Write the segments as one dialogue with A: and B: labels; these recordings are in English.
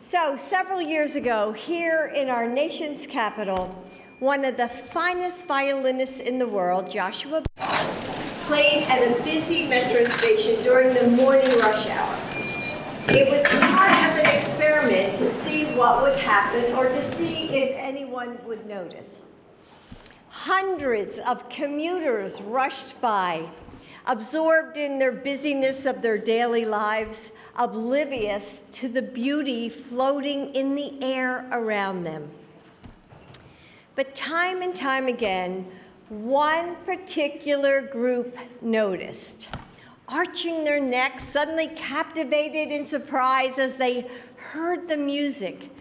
A: So several years ago, here in our nation's capital, one of the finest violinists in the world, Joshua, played at a busy metro station during the morning rush hour. It was part of an experiment to see what would happen or to see if anyone would notice. Hundreds of commuters rushed by, absorbed in their busyness of their daily lives, oblivious to the beauty floating in the air around them. But time and time again, one particular group noticed, arching their necks, suddenly captivated in surprise as they heard the music.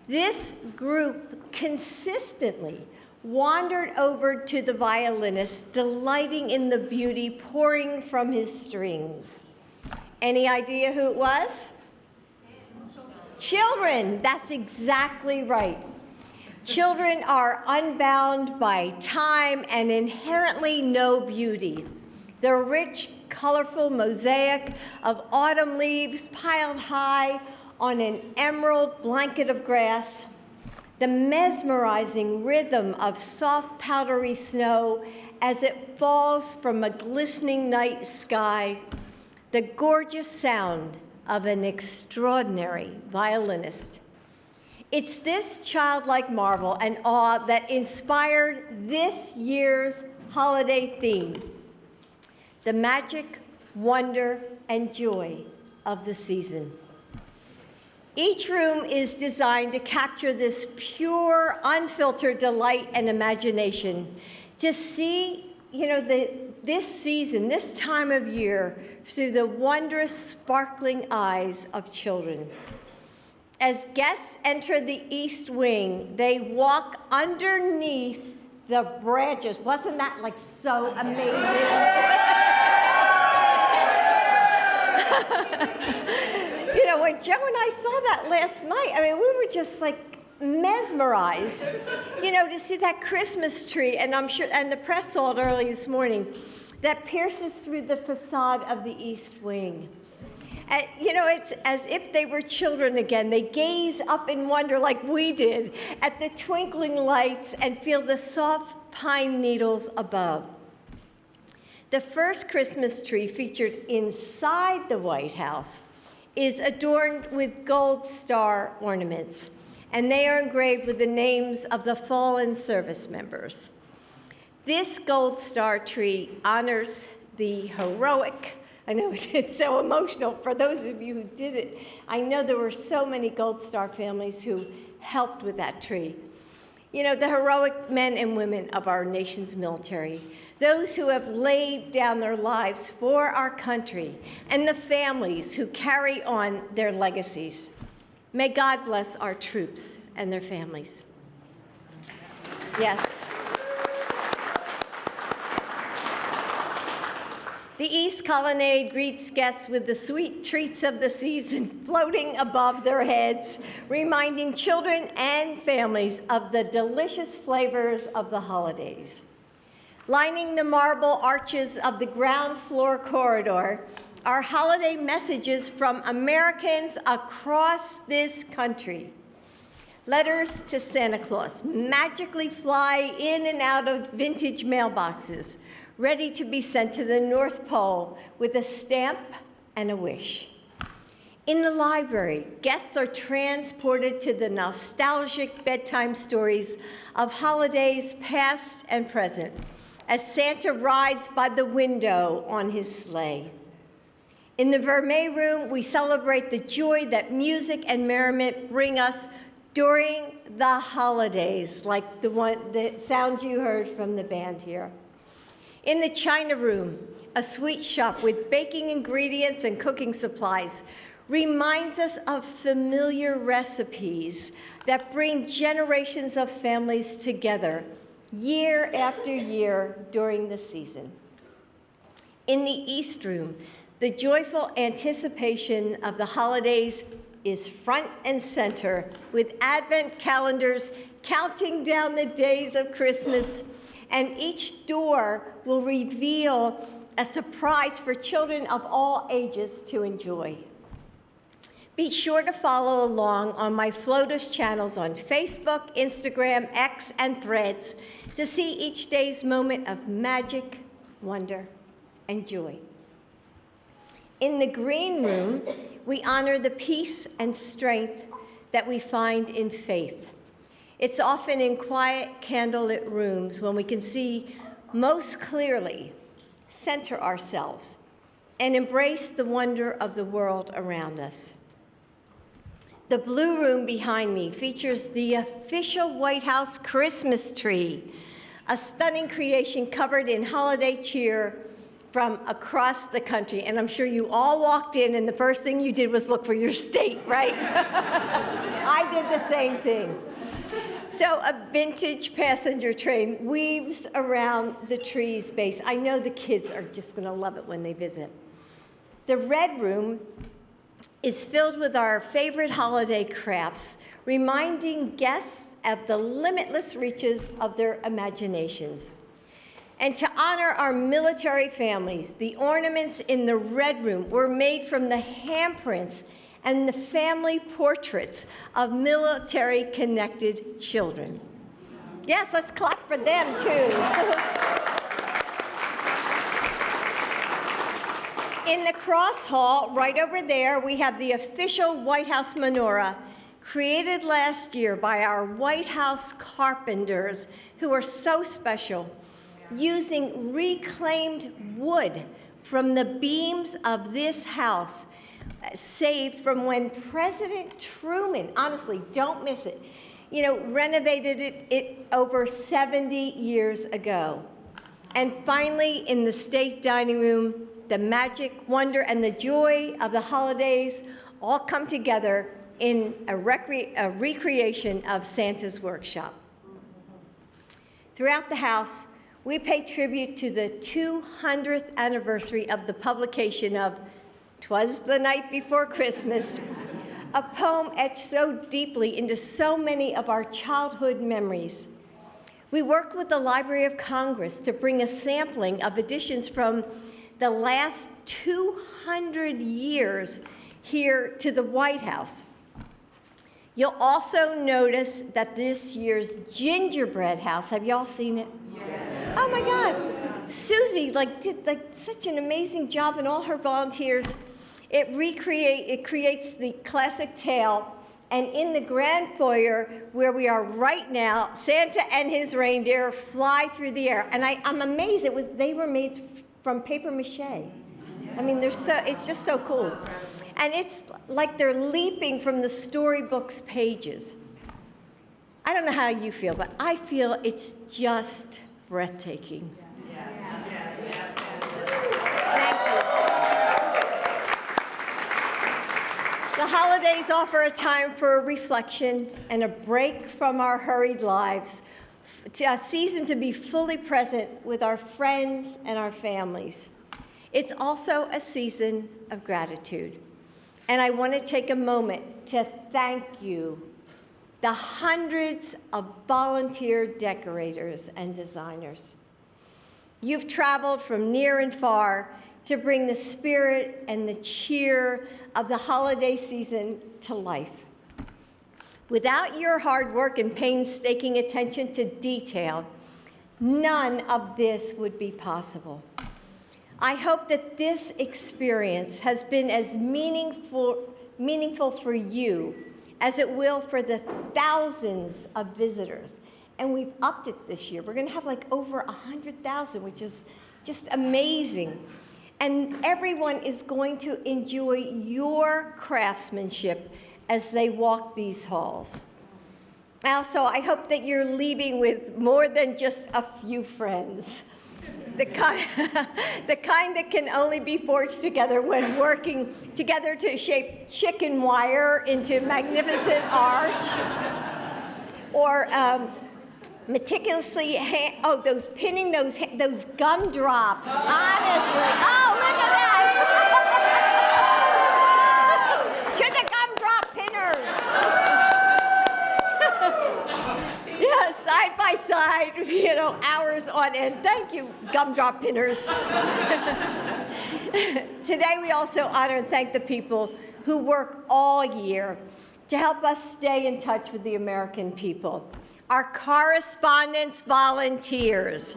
A: This group consistently wandered over to the violinist, delighting in the beauty pouring from his strings. Any idea who it was? Children. That's exactly right. Children are unbound by time and inherently know beauty. The rich, colorful mosaic of autumn leaves piled high on an emerald blanket of grass, the mesmerizing rhythm of soft, powdery snow as it falls from a glistening night sky, the gorgeous sound of an extraordinary violinist. It's this childlike marvel and awe that inspired this year's holiday theme, the magic, wonder, and joy of the season. Each room is designed to capture this pure, unfiltered delight and imagination, to see, this season, this time of year, through the wondrous, sparkling eyes of children. As guests enter the East Wing, they walk underneath the branches. Wasn't that so amazing? When Joe and I saw that last night, we were just mesmerized, to see that Christmas tree, and I'm sure, and the press saw it early this morning, that pierces through the facade of the East Wing. And, it's as if they were children again. They gaze up in wonder like we did at the twinkling lights and feel the soft pine needles above. The first Christmas tree featured inside the White House is adorned with gold star ornaments, and they are engraved with the names of the fallen service members. This gold star tree honors the heroic, I know it's so emotional for those of you who did it. I know there were so many Gold Star families who helped with that tree. The heroic men and women of our nation's military, those who have laid down their lives for our country, and the families who carry on their legacies. May God bless our troops and their families. Yes. The East Colonnade greets guests with the sweet treats of the season floating above their heads, reminding children and families of the delicious flavors of the holidays. Lining the marble arches of the ground floor corridor are holiday messages from Americans across this country. Letters to Santa Claus magically fly in and out of vintage mailboxes, ready to be sent to the North Pole with a stamp and a wish. In the library, guests are transported to the nostalgic bedtime stories of holidays past and present, as Santa rides by the window on his sleigh. In the Vermeil Room, we celebrate the joy that music and merriment bring us during the holidays, like the sounds you heard from the band here. In the China Room, a sweet shop with baking ingredients and cooking supplies reminds us of familiar recipes that bring generations of families together year after year during the season. In the East Room, the joyful anticipation of the holidays is front and center, with Advent calendars counting down the days of Christmas, and each door will reveal a surprise for children of all ages to enjoy. Be sure to follow along on my Flotus channels on Facebook, Instagram, X, and Threads to see each day's moment of magic, wonder, and joy. In the green room, we honor the peace and strength that we find in faith. It's often in quiet, candlelit rooms when we can see most clearly, center ourselves, and embrace the wonder of the world around us. The blue room behind me features the official White House Christmas tree, a stunning creation covered in holiday cheer from across the country. And I'm sure you all walked in and the first thing you did was look for your state, right? I did the same thing. So a vintage passenger train weaves around the tree's base. I know the kids are just going to love it when they visit. The red room is filled with our favorite holiday crafts, reminding guests of the limitless reaches of their imaginations. And to honor our military families, the ornaments in the red room were made from the handprints and the family portraits of military-connected children. Yes, let's clap for them, too. In the cross hall, right over there, we have the official White House menorah, created last year by our White House carpenters, who are so special, using reclaimed wood from the beams of this house, saved from when President Truman, honestly, don't miss it, renovated it over 70 years ago. And finally, in the state dining room, the magic, wonder, and the joy of the holidays all come together in a recreation of Santa's workshop. Throughout the house, we pay tribute to the 200th anniversary of the publication of "'Twas the Night Before Christmas," a poem etched so deeply into so many of our childhood memories. We worked with the Library of Congress to bring a sampling of editions from the last 200 years here to the White House. You'll also notice that this year's gingerbread house, have y'all seen it? Yes. Oh my God, Susie did such an amazing job, and all her volunteers. It creates the classic tale, and in the grand foyer where we are right now, Santa and his reindeer fly through the air, and I'm amazed they were made from paper mache. I mean, it's just so cool. And it's like they're leaping from the storybook's pages. I don't know how you feel, but I feel it's just breathtaking. Thank you. The holidays offer a time for reflection and a break from our hurried lives, a season to be fully present with our friends and our families. It's also a season of gratitude. And I want to take a moment to thank you, the hundreds of volunteer decorators and designers. You've traveled from near and far to bring the spirit and the cheer of the holiday season to life. Without your hard work and painstaking attention to detail, none of this would be possible. I hope that this experience has been as meaningful for you as it will for the thousands of visitors. And we've upped it this year. We're going to have over 100,000, which is just amazing. And everyone is going to enjoy your craftsmanship as they walk these halls. Also, I hope that you're leaving with more than just a few friends. The kind that can only be forged together when working together to shape chicken wire into magnificent arch, or meticulously pinning those gumdrops. Honestly, oh, look at that! To the gumdrop pinners. Yeah, side by side, hours on end. Thank you, gumdrop pinners. Today we also honor and thank the people who work all year to help us stay in touch with the American people. Our correspondence volunteers.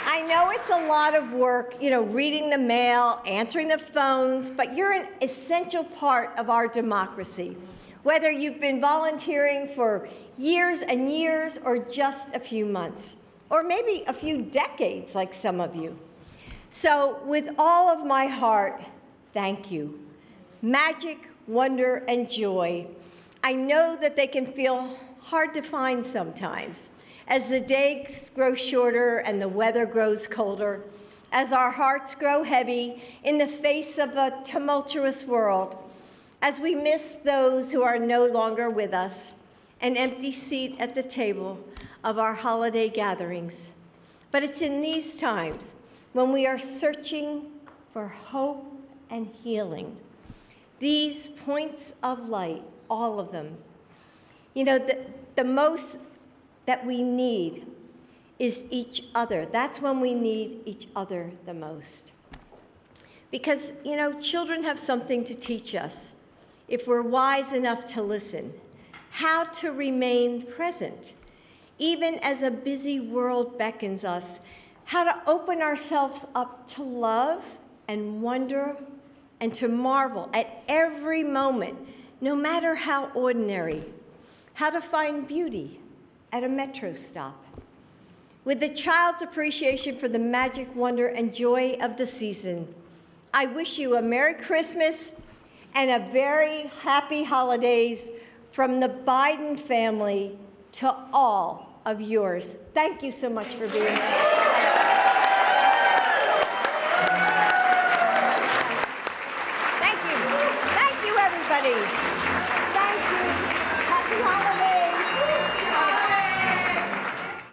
A: I know it's a lot of work, reading the mail, answering the phones, but you're an essential part of our democracy. Whether you've been volunteering for years and years or just a few months, or maybe a few decades like some of you. So with all of my heart, thank you. Magic, wonder, and joy. I know that they can feel hard to find sometimes as the days grow shorter and the weather grows colder, as our hearts grow heavy in the face of a tumultuous world, as we miss those who are no longer with us, an empty seat at the table of our holiday gatherings. But it's in these times when we are searching for hope and healing, these points of light, all of them, the most that we need is each other. That's when we need each other the most. Because, children have something to teach us, if we're wise enough to listen, how to remain present, even as a busy world beckons us, how to open ourselves up to love and wonder and to marvel at every moment, no matter how ordinary, how to find beauty at a metro stop. With the child's appreciation for the magic, wonder, and joy of the season, I wish you a Merry Christmas and a very happy holidays from the Biden family to all of yours. Thank you so much for being here. Thank you. Thank you, everybody.